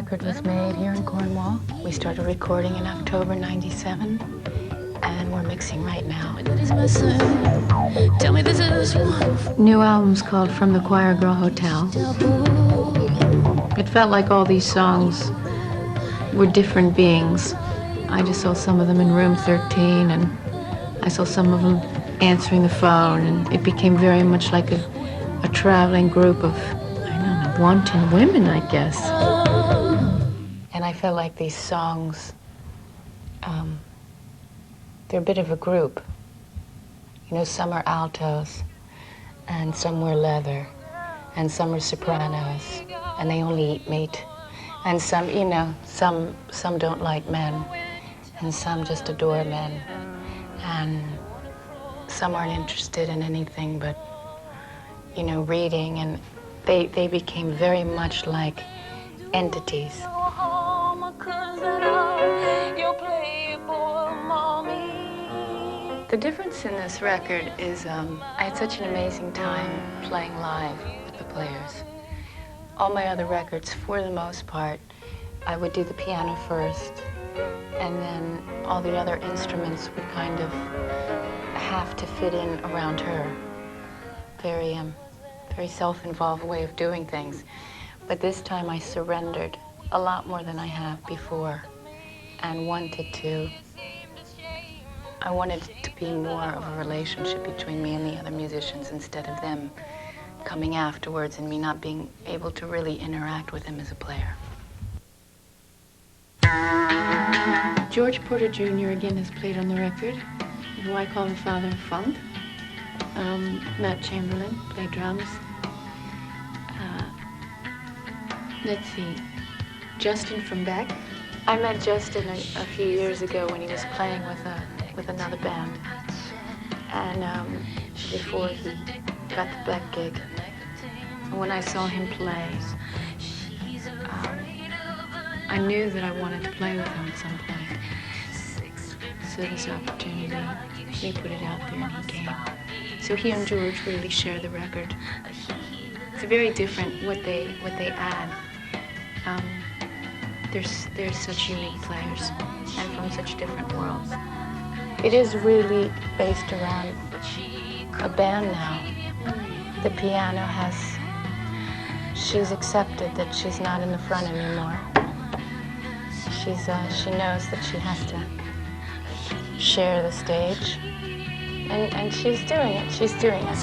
record was made here in Cornwall. We started recording in October '97, and we're mixing right now. Tell me this is new album's called From the Choirgirl Hotel. It felt like all these songs were different beings. I just saw some of them in room 13, and I saw some of them answering the phone, and it became very much like a traveling group of, I don't know, wanton women, I guess. And I felt like these songs, they're a bit of a group. You know, some are altos, and some wear leather, and some are sopranos, and they only eat meat. And some, you know, some don't like men, and some just adore men, and some aren't interested in anything but, you know, reading, and they became very much like entities. The difference in this record is I had such an amazing time playing live with the players. All my other records, for the most part, I would do the piano first, and then all the other instruments would kind of have to fit in around her. Very self-involved way of doing things. But this time I surrendered a lot more than I have before, and I wanted it to be more of a relationship between me and the other musicians instead of them coming afterwards and me not being able to really interact with him as a player. George Porter Jr. again has played on the record, who I call the father of funk. Matt Chamberlain played drums. Let's see, Justin from Beck. I met Justin a few years ago when he was playing with another band, and before he got the Beck gig. And when I saw him play, I knew that I wanted to play with him at some point. So this opportunity, he put it out there and he came. So he and George really share the record. It's very different what they add. They're such unique players and from such different worlds. It is really based around a band now. The piano she's accepted that she's not in the front anymore. She knows that she has to share the stage, and she's doing it.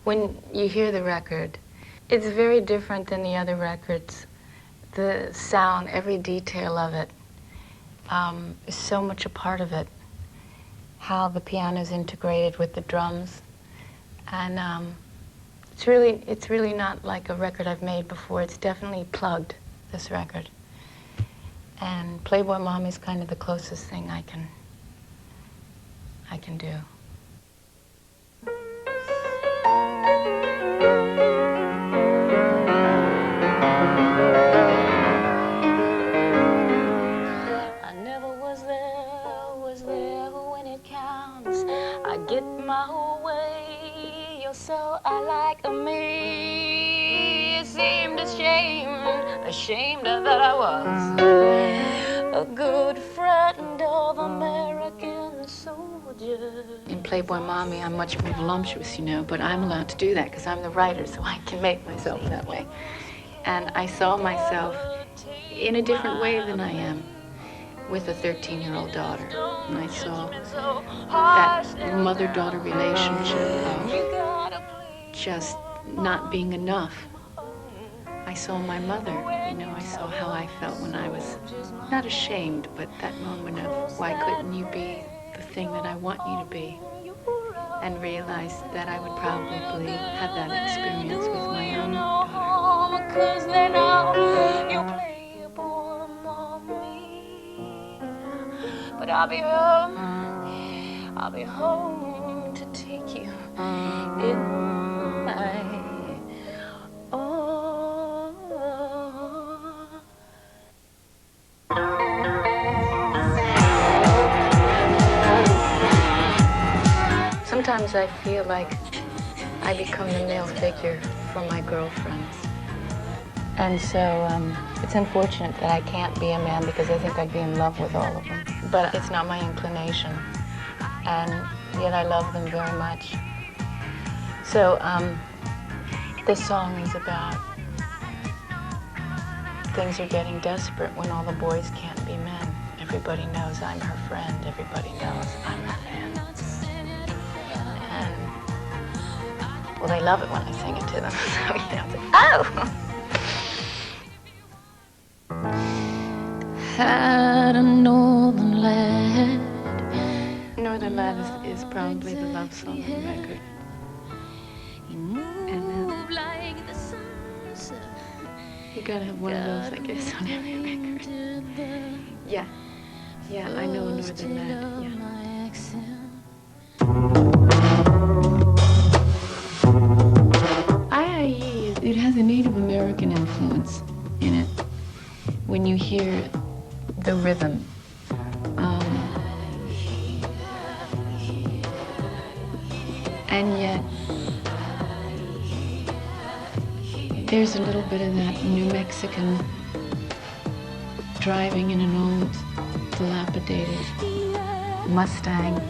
When you hear the record, it's very different than the other records. The sound, every detail of it, is so much a part of it. How the piano's integrated with the drums, and it's really not like a record I've made before. It's definitely plugged, this record. And Playboy Mommy's kind of the closest thing I can do. I never was there when it counts. I get my whole way, you're so unlike me. It seemed ashamed that I was a good friend of American soldiers. In Playboy Mommy, I'm much more voluptuous, you know, but I'm allowed to do that because I'm the writer, so I can make myself that way. And I saw myself in a different way than I am with a 13-year-old daughter. And I saw that mother-daughter relationship of just not being enough. I saw my mother, you know, I saw how I felt when I was not ashamed, but that moment of why couldn't you be the thing that I want you to be, and realized that I would probably have that experience with my own daughter. 'Cause they know you play for mommy, but I'll be home to take you in my arms. Sometimes I feel like I become the male figure for my girlfriends. And so it's unfortunate that I can't be a man because I think I'd be in love with all of them. But it's not my inclination. And yet I love them very much. So this song is about things are getting desperate when all the boys can't be men. Everybody knows I'm her friend. Everybody knows I'm her man. And, well, they love it when I sing it to them. So, you know, it's like, oh! Had a northern lad. Northern Lad is probably the love song on the record. And you gotta have one of those, I guess, on every record. Yeah, I know a Northern Lad, yeah. IIE, it has a Native American influence in it when you hear the rhythm. And yet, there's a little bit of that New Mexican driving in an old, dilapidated Mustang,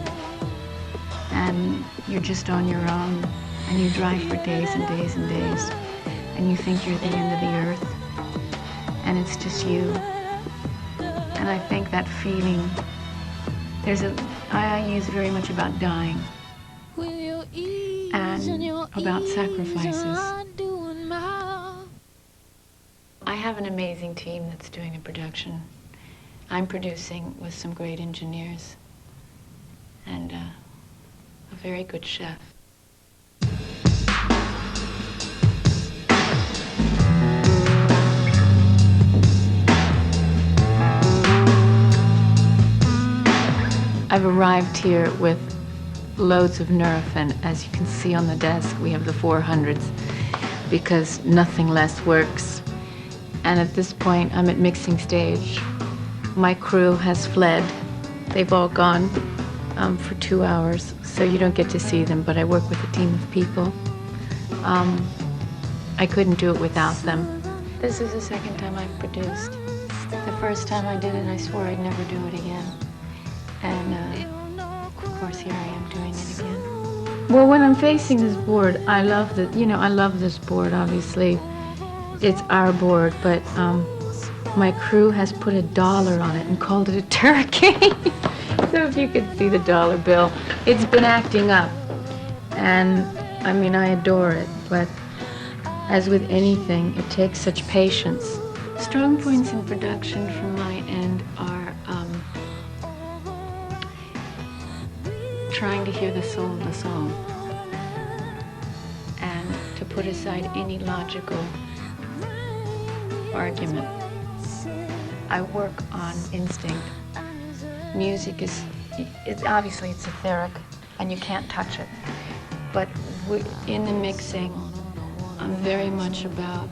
and you're just on your own, and you drive for days and days and days, and you think you're at the end of the earth, and it's just you. And I think that feeling, IIE is very much about dying and about sacrifices. I have an amazing team that's doing the production. I'm producing with some great engineers and a very good chef. I've arrived here with loads of nerve, and as you can see on the desk, we have the 400s because nothing less works. And at this point, I'm at mixing stage. My crew has fled. They've all gone for 2 hours, so you don't get to see them, but I work with a team of people. I couldn't do it without them. This is the second time I've produced. The first time I did it, I swore I'd never do it again. And of course, here I am doing it again. Well, when I'm facing this board, I love this board, obviously. It's our board, but my crew has put $1 on it and called it a turkey. So if you could see the dollar bill, it's been acting up. And I mean, I adore it, but as with anything, it takes such patience. Strong points in production from my end are trying to hear the soul of the song and to put aside any logical argument. I work on instinct. Music obviously it's etheric and you can't touch it. But in the mixing, I'm very much about,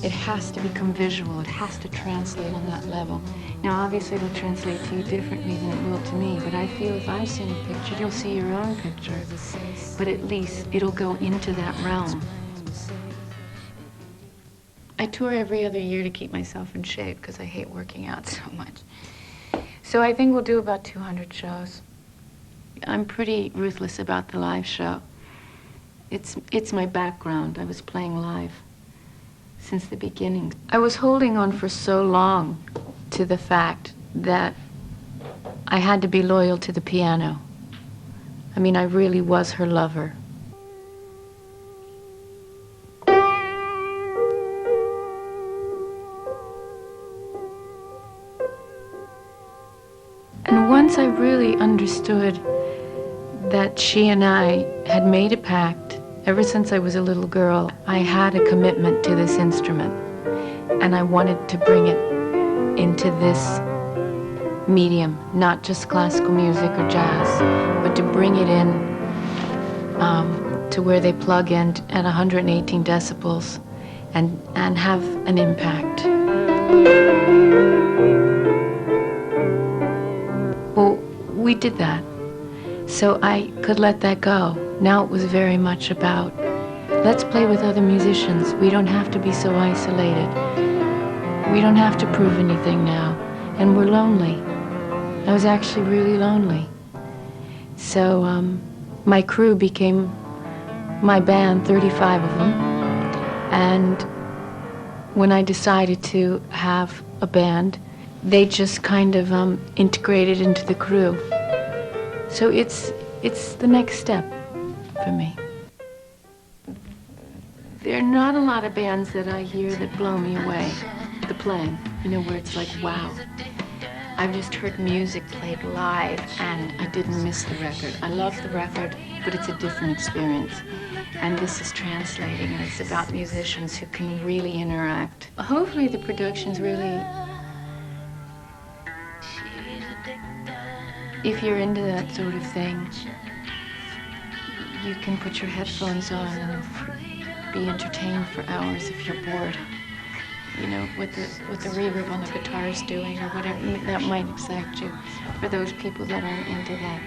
it has to become visual, it has to translate on that level. Now obviously it'll translate to you differently than it will to me, but I feel if I sing a picture, you'll see your own picture. But at least it'll go into that realm. I tour every other year to keep myself in shape because I hate working out so much. So I think we'll do about 200 shows. I'm pretty ruthless about the live show. It's my background. I was playing live since the beginning. I was holding on for so long to the fact that I had to be loyal to the piano. I mean, I really was her lover. And once I really understood that she and I had made a pact, ever since I was a little girl, I had a commitment to this instrument, and I wanted to bring it into this medium, not just classical music or jazz, but to bring it in to where they plug in at 118 decibels and have an impact. Well, we did that, so I could let that go. Now it was very much about let's play with other musicians. We don't have to be so isolated. We don't have to prove anything now. And we're lonely. I was actually really lonely. So my crew became my band, 35 of them. And when I decided to have a band, they just kind of integrated into the crew. So it's the next step for me. There are not a lot of bands that I hear that blow me away. The playing, where it's like, wow. I've just heard music played live and I didn't miss the record. I love the record, but it's a different experience. And this is translating, and it's about musicians who can really interact. Hopefully the production's really, if you're into that sort of thing, you can put your headphones on and be entertained for hours if you're bored. What the reverb on the guitar is doing or whatever, that might excite you. For those people that are into that,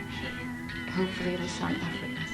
hopefully it'll sound effortless.